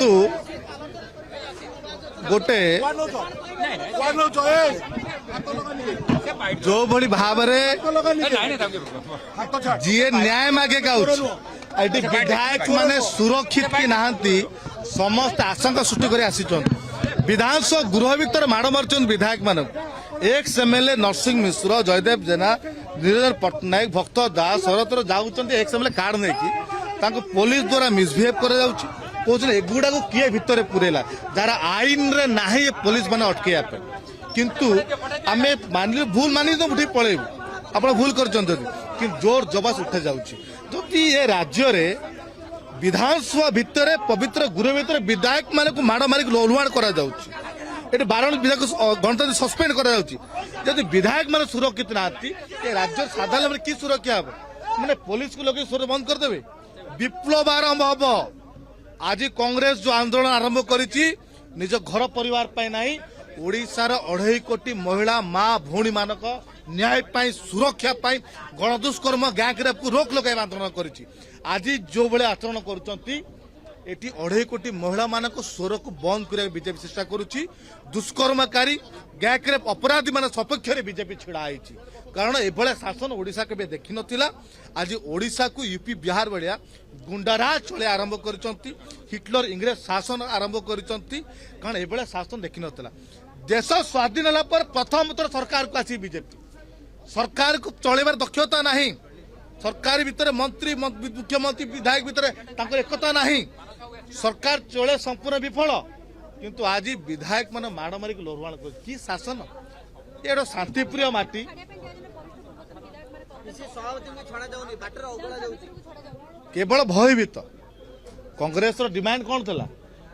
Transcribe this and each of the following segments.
देखंतु गोटे जो भली भाव जी न्याय मागे ये विधायक माने सुरक्षित कि नहांती समस्त आशंका सृष्टि कर आसी विधानसभा गृह भीतर माड़ मार्चन विधायक मान एक्स एमएलए नरसिंह मिश्र जयदेव जेना निरंजन पट्टनायक भक्त दास शरतर जाऊँ एक्स एमएलए कार्ड नहीं पुलिस द्वारा मिसबिहेव कर एगुड़ा को किए भितर पुरेला जार आईन रे नाही पुलिस माने अटकेया किंतु आमे मानले भूल मानी तो उठी पळेबु आपण भूल करचंत कि जोर जबास उठे जाउची जदि ए राज्य रे विधानसभा भितर पवित्र गृह भितर विधायक माने को माड़ मारी लोलवाण करा जाउची एटे 12 विधायक गणतंत्र सस्पेंड करा जाउची जदि विधायक माने सुरक्षित नाती ए राज्य साधारण की सुरक्षा हो माने पुलिस को लोग सुर बंद कर देबे विप्लव आरंभ हबो आज कांग्रेस जो आंदोलन आरंभ करिछि निज घर परिवार पाई नाही ओडिशार 2.5 कोटी महिला माँ भौणी मानक न्याय पाई सुरक्षा पाई गणदुष्कर्म गैंगरेप को रोक लगाई आंदोलन करिछि आज जो बड़े आचरण करुचंती एटी 2.5 कोटी महिला मानक स्वर को बंद करने बीजेपी चेष्टा करुछि दुष्कर्मकारी गैंगरेप अपराधी मान सपक्ष रे बीजेपी छिड़ा आइछि कारण एभले शासन ओडिशा के देखि नथिला आज ओडिशा को यूपी बिहार भलिया गुंडाराज चले आरंभ करिसंती हिटलर इंग्रेज शासन आरंभ करिसंती कारण एभले शासन देखि नथिला देश स्वाधीन होला पर प्रथम थर सरकार को आसी बीजेपी सरकार को चलेबार दक्षता नहीं सरकार भीतर मंत्री मुख्यमंत्री विधायक भीतर तांकर एकता नहीं सरकार चले संपूर्ण विफल किंतु आज विधायक मान माड़ मारिक लोरवाण कि शासन ये शांतिप्रिय माटी केवल भयभीत कांग्रेस डिमांड कौन था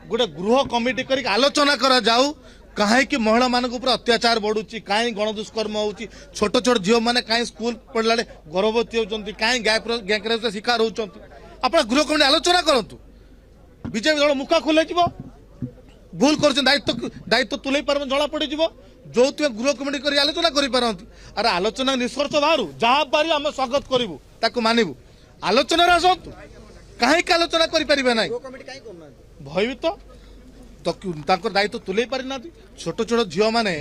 गोटे गृह कमिटी कर आलोचना करा जाऊ कहीं महिला मान अत्याचार बढ़ुची कहीं गणदुष्कर्म होची छोट छोट झील मैंने कहीं स्कूल पढ़ला गर्भवती होती कहीं गैंगरेप शिकार होती आप गृह कमिटी आलोचना करूँ बीजेपी दल मुखा खोल भूल कर दायित्व तुले पार जना पड़ जो गृह कमिटी कर आलोचना करपारती अरे आलोचना निष्कर्ष बाहर जहाँ पारि आम स्वागत करूँ मानव आलोचना आसतु कहीं आलोचना करें भयभीत तो दायित्व तुले पारिना छोट छोट झील मैंने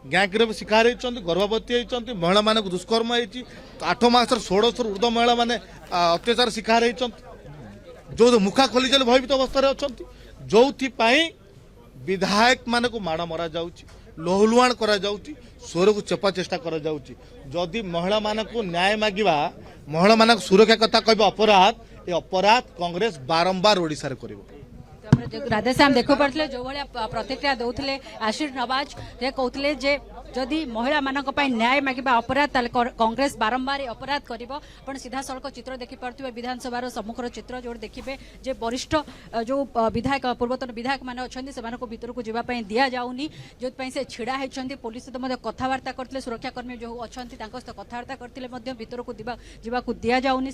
गैंगरेप शिकार होती गर्भवती होती महिला मान दुष्कर्म होती 8 मास 16 ऊर्ध्व महिला मैंने अत्याचार शिकार होती जो मुखा खोली भयभीत अवस्था अच्छा जो विधायक मान को माड़ मरा जाउची लोहलुआण करा जाउची स्वर को चेपा चेष्टा करा जाउची जदि महिला मान को न्याय मागिबा महिला मान सुरक्षा कथा कहबा अपराध ये अपराध कांग्रेस बारंबार ओडिशा रे करिवो राधेश्याम देखो पड़ते जो भाई प्रतिक्रिया दौले आशीष नवाज कहते जे जदि महिला मानक न्याय मागिबा अपराध कांग्रेस बारंबार अपराध कर सीधा सड़क चित्र देखिपे विधानसभा सम्मुखर चित्र जो देखिए जे वरिष्ठ जो विधायक पूर्वतन विधायक मैंने अच्छा से भीतर को जावाई दि जाऊनी जो से छिड़ा होती पुलिस सहित कथबार्ता करते सुरक्षाकर्मी जो अच्छा कथबार्ता करते भीतर को दि जाऊनी।